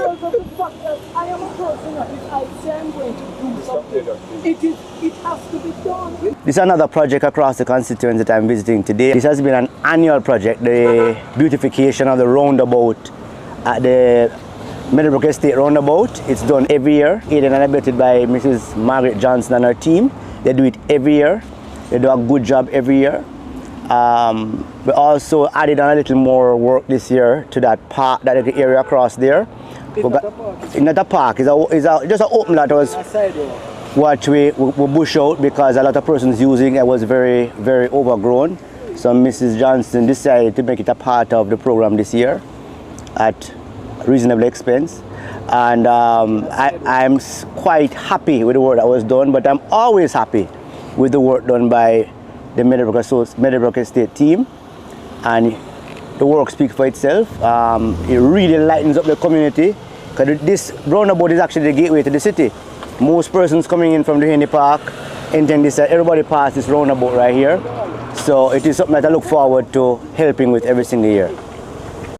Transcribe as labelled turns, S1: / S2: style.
S1: because of the fact that I am a person that if I say I'm going to do something, it has to be done.
S2: This is another project across the constituency that I'm visiting today. This has been an annual project, the beautification of the roundabout at the Meadowbrook Estate roundabout. It's done every year, aided and abetted by Mrs. Margaret Johnson and her team. They do it every year. They do a good job every year. We also added on a little more work this year to that park, that little area across there. It's not a park. It's just an open lot was what we bush out because a lot of persons using it was very, very overgrown. So Mrs. Johnson decided to make it a part of the program this year at reasonable expense. And I'm quite happy with the work that was done, but I'm always happy with the work done by the Meadowbrook Estate team, and the work speaks for itself. It really lightens up the community because this roundabout is actually the gateway to the city. Most persons coming in from the Henry Park intend this, everybody pass this roundabout right here. So it is something that I look forward to helping with every single year.